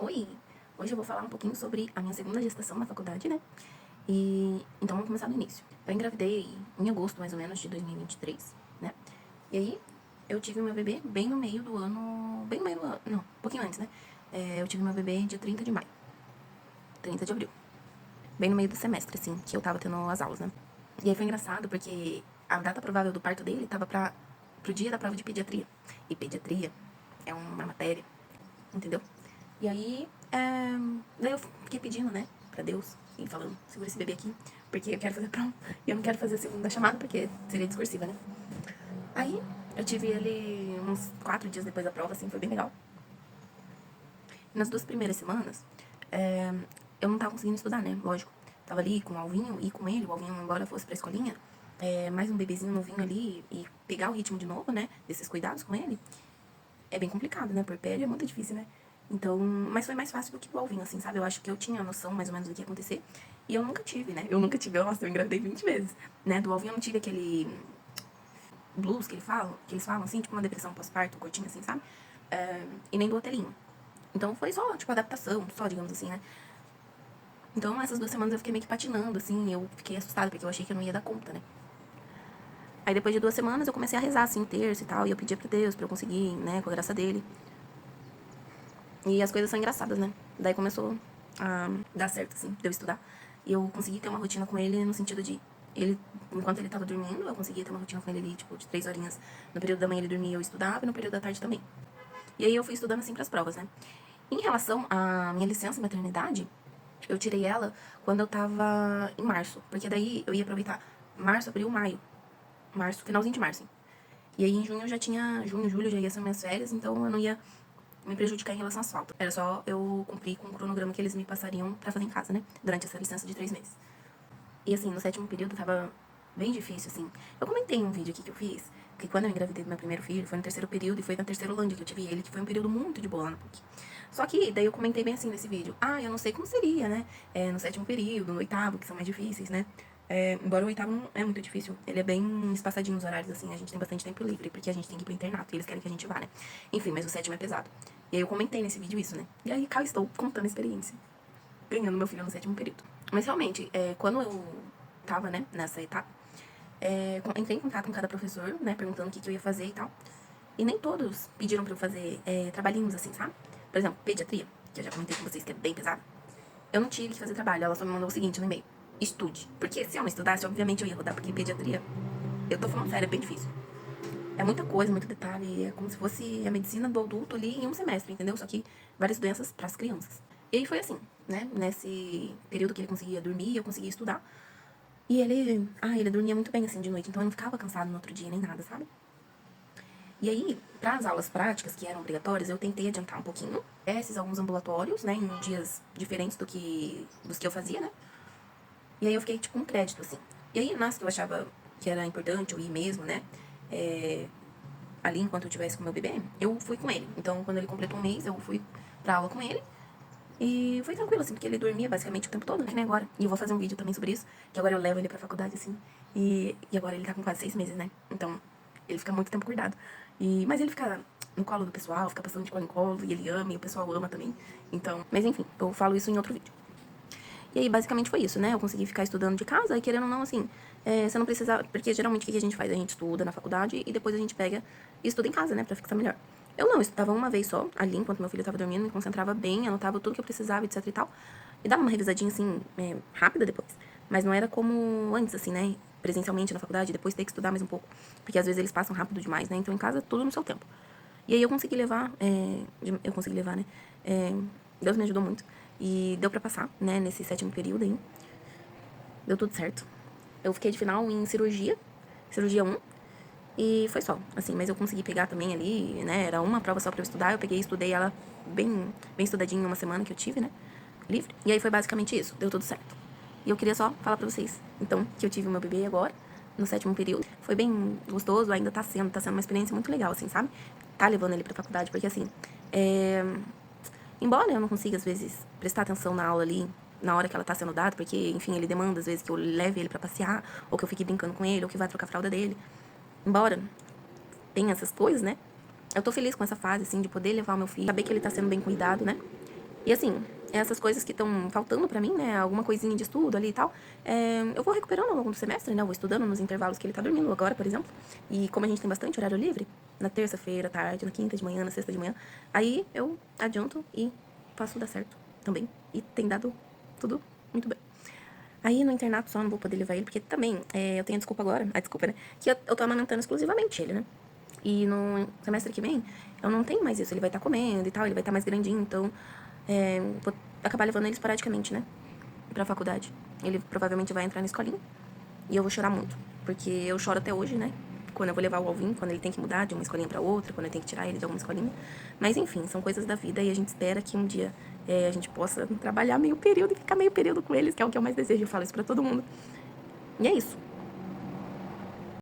Oi! Hoje eu vou falar um pouquinho sobre a minha segunda gestação na faculdade, né? Então vamos começar do início. Eu engravidei em agosto, mais ou menos, de 2023, né? E aí eu tive meu bebê bem no meio do ano. Bem no meio do ano. Não, um pouquinho antes, né? Eu tive meu bebê dia 30 de maio. 30 de abril. Bem no meio do semestre, assim, que eu tava tendo as aulas, né? E aí foi engraçado porque a data provável do parto dele tava pro dia da prova de pediatria. E pediatria é uma matéria, entendeu? E aí, daí eu fiquei pedindo, né, pra Deus, e falando, segura esse bebê aqui, porque eu quero fazer prova. E eu não quero fazer a segunda chamada, porque seria discursiva, né? Aí, eu tive ele uns 4 dias depois da prova, assim, foi bem legal. E nas 2 primeiras semanas, eu não tava conseguindo estudar, né, lógico. Tava ali com o Alvinho e com ele, o Alvinho, embora fosse pra escolinha, mais um bebezinho novinho ali, e pegar o ritmo de novo, né, desses cuidados com ele, é bem complicado, né? Puerpério é muito difícil, né? Então, mas foi mais fácil do que o Alvin, assim, sabe? Eu acho que eu tinha noção mais ou menos do que ia acontecer. E eu nunca tive, né? Nossa, eu engravidei 20 vezes, né? Do Alvin eu não tive aquele blues que eles falam, assim, tipo uma depressão pós-parto, curtinha, assim, sabe? E nem do hotelinho. Então foi só, tipo, adaptação, só, digamos assim, né? Então, essas 2 semanas eu fiquei meio que patinando, assim, eu fiquei assustada, porque eu achei que eu não ia dar conta, né? Aí depois de 2 semanas eu comecei a rezar, assim, terço e tal, e eu pedia pra Deus pra eu conseguir, né, com a graça dele. E as coisas são engraçadas, né? Daí começou a dar certo, assim, de eu estudar. E eu consegui ter uma rotina com ele no sentido de... Enquanto ele tava dormindo, eu conseguia ter uma rotina com ele ali, tipo, de 3 horinhas. No período da manhã ele dormia, eu estudava, e no período da tarde também. E aí eu fui estudando, assim, pras provas, né? Em relação à minha licença maternidade, eu tirei ela quando eu tava em março. Porque daí eu ia aproveitar março, abril, maio. Março, finalzinho de março, hein? E aí em junho eu já tinha... Junho, julho já ia ser minhas férias, então eu não ia me prejudicar em relação às faltas. Era só eu cumprir com o cronograma que eles me passariam pra fazer em casa, né? Durante essa licença de 3 meses. E assim, no 7º período tava bem difícil, assim. Eu comentei em um vídeo aqui que eu fiz, que quando eu engravidei do meu primeiro filho, foi no 3º período e foi na terceira Holândia que eu tive ele, que foi um período muito de boa lá no PUC. Só que daí eu comentei bem assim nesse vídeo. Ah, eu não sei como seria, né? No 7º período, no 8º, que são mais difíceis, né? Embora o 8º não é muito difícil, ele é bem espaçadinho os horários, assim, a gente tem bastante tempo livre, porque a gente tem que ir pro internato e eles querem que a gente vá, né? Enfim, mas o 7º é pesado. E aí eu comentei nesse vídeo isso, né? E aí cá estou contando a experiência, ganhando meu filho no 7º período. Mas realmente, quando eu tava, né, nessa etapa, entrei em contato com cada professor, né, perguntando o que eu ia fazer e tal. E nem todos pediram pra eu fazer trabalhinhos assim, sabe? Por exemplo, pediatria, que eu já comentei com vocês que é bem pesado. Eu não tive que fazer trabalho, ela só me mandou o seguinte no e-mail: estude. Porque se eu não estudasse, obviamente eu ia rodar, porque pediatria, eu tô falando sério, é bem difícil. É muita coisa, muito detalhe, é como se fosse a medicina do adulto ali em um semestre, entendeu? Só que várias doenças pras crianças. E aí foi assim, né? Nesse período que ele conseguia dormir, eu conseguia estudar. E ele dormia muito bem assim de noite, então eu não ficava cansado no outro dia nem nada, sabe? E aí, para as aulas práticas, que eram obrigatórias, eu tentei adiantar um pouquinho. Esses alguns ambulatórios, né, em dias diferentes dos que eu fazia, né? E aí eu fiquei, tipo, um crédito, assim. E aí, nas que eu achava que era importante eu ir mesmo, né? Ali, enquanto eu estivesse com meu bebê, eu fui com ele. Então, quando ele completou um mês, eu fui pra aula com ele. E foi tranquilo, assim, porque ele dormia basicamente o tempo todo, que nem agora. E eu vou fazer um vídeo também sobre isso, que agora eu levo ele pra faculdade, assim. E agora ele tá com quase 6 meses, né? Então, ele fica muito tempo cuidado. Mas ele fica no colo do pessoal, fica passando de colo em colo, e ele ama, e o pessoal ama também. Então, mas enfim, eu falo isso em outro vídeo. E aí, basicamente foi isso, né? Eu consegui ficar estudando de casa, e querendo ou não, assim, você não precisa... Porque geralmente o que a gente faz? A gente estuda na faculdade, e depois a gente pega e estuda em casa, né? Pra fixar melhor. Eu não, estudava uma vez só, ali, enquanto meu filho tava dormindo, me concentrava bem, anotava tudo que eu precisava, etc e tal. E dava uma revisadinha, assim, rápida depois. Mas não era como antes, assim, né? Presencialmente na faculdade, depois ter que estudar mais um pouco. Porque às vezes eles passam rápido demais, né? Então em casa, tudo no seu tempo. E aí eu consegui levar, né? Deus me ajudou muito. E deu pra passar, né? Nesse 7º período aí. Deu tudo certo. Eu fiquei de final em cirurgia 1. E foi só, assim, mas eu consegui pegar também ali, né? Era uma prova só pra eu estudar. Eu peguei e estudei ela bem estudadinho em uma semana que eu tive, né? Livre. E aí foi basicamente isso. Deu tudo certo. E eu queria só falar pra vocês, então, que eu tive o meu bebê agora, no 7º período. Foi bem gostoso, ainda tá sendo uma experiência muito legal, assim, sabe? Tá levando ele pra faculdade, porque assim, embora eu não consiga, às vezes, prestar atenção na aula ali, na hora que ela tá sendo dada, porque, enfim, ele demanda, às vezes, que eu leve ele pra passear, ou que eu fique brincando com ele, ou que vá trocar a fralda dele. Embora tenha essas coisas, né? Eu tô feliz com essa fase, assim, de poder levar o meu filho, saber que ele tá sendo bem cuidado, né? E assim, essas coisas que estão faltando pra mim, né, alguma coisinha de estudo ali e tal, eu vou recuperando ao longo do semestre, né, eu vou estudando nos intervalos que ele tá dormindo agora, por exemplo. E como a gente tem bastante horário livre, na terça-feira, à tarde, na quinta de manhã, na sexta de manhã, aí eu adianto e faço dar certo também. E tem dado tudo muito bem. Aí no internato só não vou poder levar ele, porque também eu tenho a desculpa agora, a desculpa, né? Que eu tô amamentando exclusivamente ele, né? E no semestre que vem, eu não tenho mais isso. Ele vai estar comendo e tal, ele vai estar mais grandinho, então vou acabar levando ele esporadicamente, né? Pra faculdade. Ele provavelmente vai entrar na escolinha. E eu vou chorar muito. Porque eu choro até hoje, né? Quando eu vou levar o Alvin, quando ele tem que mudar de uma escolinha pra outra, quando eu tenho que tirar ele de alguma escolinha. Mas enfim, são coisas da vida e a gente espera que um dia a gente possa trabalhar meio período e ficar meio período com eles, que é o que eu mais desejo. Eu falo isso pra todo mundo. E é isso.